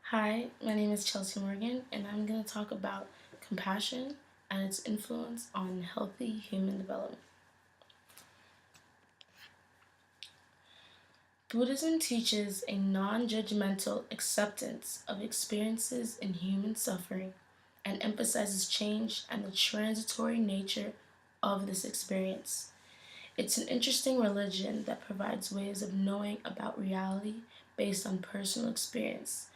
Hi, my name is Chelsea Morgan, and I'm going to talk about compassion and its influence on healthy human development. Buddhism teaches a non judgmental acceptance of experiences in human suffering and emphasizes change and the transitory nature of this experience. It's an interesting religion that provides ways of knowing about reality based on personal experience.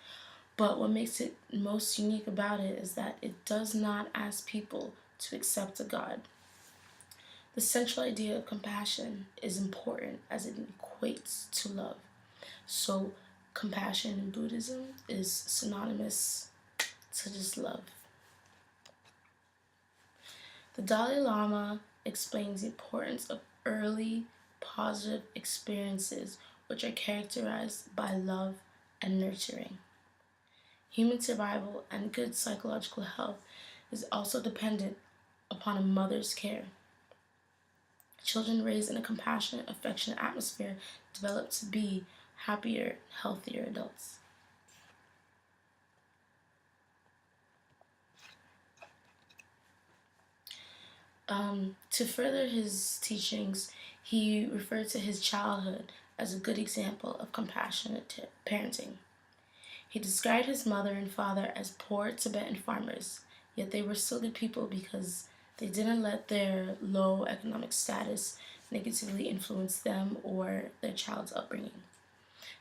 But what makes it most unique about it is that it does not ask people to accept a God. The central idea of compassion is important as it equates to love. So, compassion in Buddhism is synonymous to just love. The Dalai Lama explains the importance of early positive experiences, which are characterized by love and nurturing. Human survival and good psychological health is also dependent upon a mother's care. Children raised in a compassionate, affectionate atmosphere develop to be happier, healthier adults. To further his teachings, he referred to his childhood as a good example of compassionate parenting. He described his mother and father as poor Tibetan farmers, yet they were still good people because they didn't let their low economic status negatively influence them or their child's upbringing.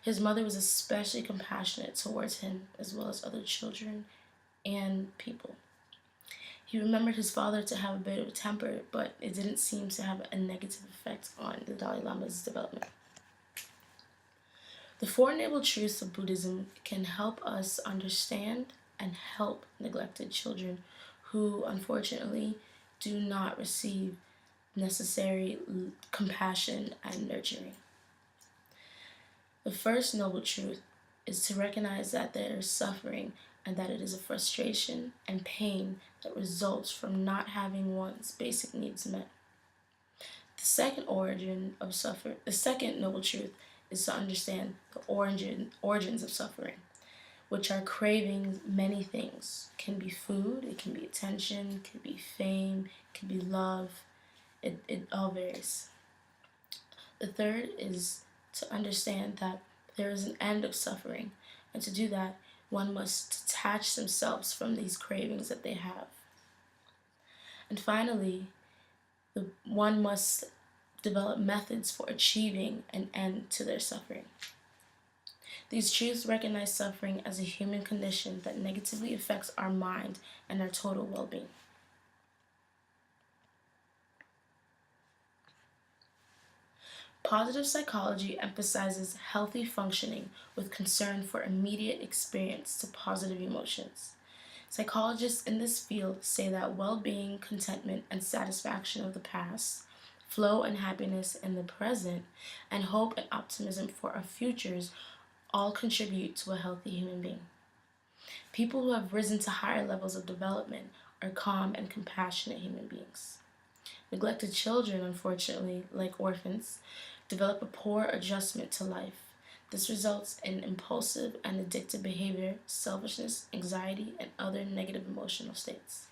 His mother was especially compassionate towards him as well as other children and people. He remembered his father to have a bit of a temper, but it didn't seem to have a negative effect on the Dalai Lama's development. The Four Noble Truths of Buddhism can help us understand and help neglected children who unfortunately do not receive necessary compassion and nurturing. The first noble truth is to recognize that there is suffering and that it is a frustration and pain that results from not having one's basic needs met. The second noble truth is to understand the origins of suffering, which are craving many things. It can be food, it can be attention, it can be fame, it can be love. It all varies. The third is to understand that there is an end of suffering, and to do that, one must detach themselves from these cravings that they have. And finally, one must develop methods for achieving an end to their suffering. These truths recognize suffering as a human condition that negatively affects our mind and our total well being. Positive psychology emphasizes healthy functioning with concern for immediate experience to positive emotions. Psychologists in this field say that well being, contentment, and satisfaction of the past, flow and happiness in the present, and hope and optimism for our futures all contribute to a healthy human being. People who have risen to higher levels of development are calm and compassionate human beings. Neglected children, unfortunately, like orphans, develop a poor adjustment to life. This results in impulsive and addictive behavior, selfishness, anxiety, and other negative emotional states.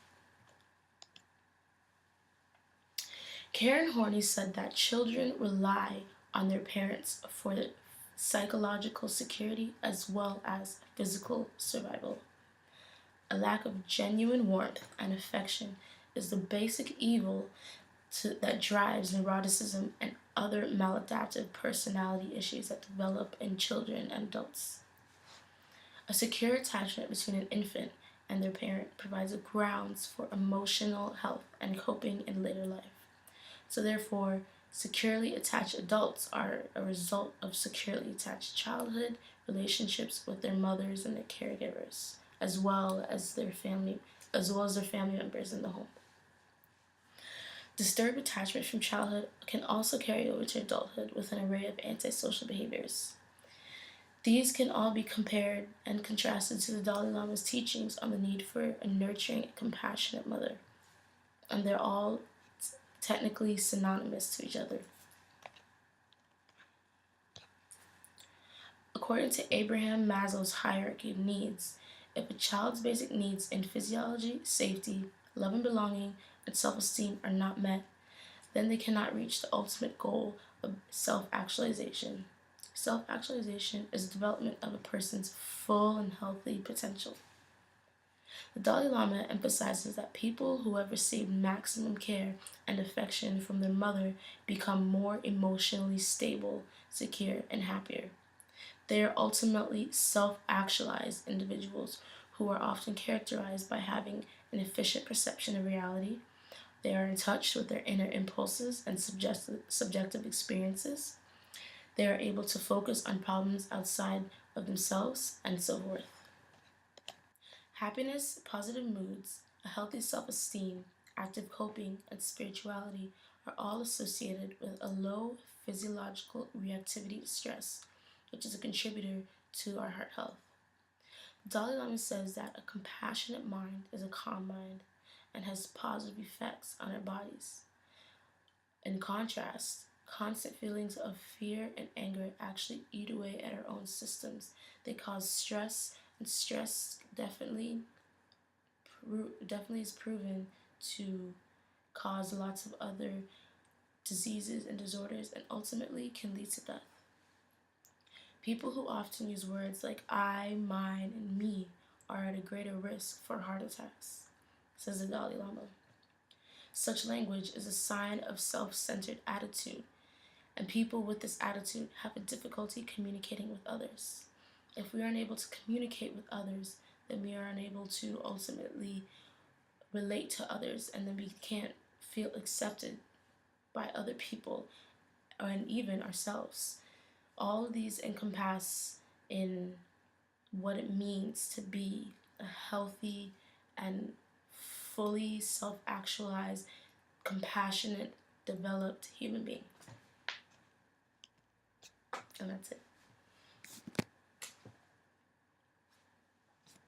Karen Horney said that children rely on their parents for psychological security as well as physical survival. A lack of genuine warmth and affection is the basic evil that drives neuroticism and other maladaptive personality issues that develop in children and adults. A secure attachment between an infant and their parent provides a grounds for emotional health and coping in later life. So therefore, securely attached adults are a result of securely attached childhood relationships with their mothers and their caregivers, as well as their family members in the home. Disturbed attachment from childhood can also carry over to adulthood with an array of antisocial behaviors. These can all be compared and contrasted to the Dalai Lama's teachings on the need for a nurturing and compassionate mother, and they're all technically synonymous to each other. According to Abraham Maslow's hierarchy of needs, if a child's basic needs in physiology, safety, love and belonging, and self esteem are not met, then they cannot reach the ultimate goal of self actualization. Self actualization is the development of a person's full and healthy potential. The Dalai Lama emphasizes that people who have received maximum care and affection from their mother become more emotionally stable, secure, and happier. They are ultimately self actualized individuals who are often characterized by having an efficient perception of reality. They are in touch with their inner impulses and subjective experiences. They are able to focus on problems outside of themselves, and so forth. Happiness, positive moods, a healthy self esteem, active coping, and spirituality are all associated with a low physiological reactivity to stress, which is a contributor to our heart health. Dalai Lama says that a compassionate mind is a calm mind and has positive effects on our bodies. In contrast, constant feelings of fear and anger actually eat away at our own systems. They cause stress, and stress definitely is proven to cause lots of other diseases and disorders and ultimately can lead to death. People who often use words like I, mine, and me are at a greater risk for heart attacks, says the Dalai Lama. Such language is a sign of self-centered attitude, and people with this attitude have a difficulty communicating with others. If we are unable to communicate with others, then we are unable to ultimately relate to others, and then we can't feel accepted by other people and even ourselves. All of these encompass in what it means to be a healthy and fully self actualized, compassionate, developed human being. And that's it.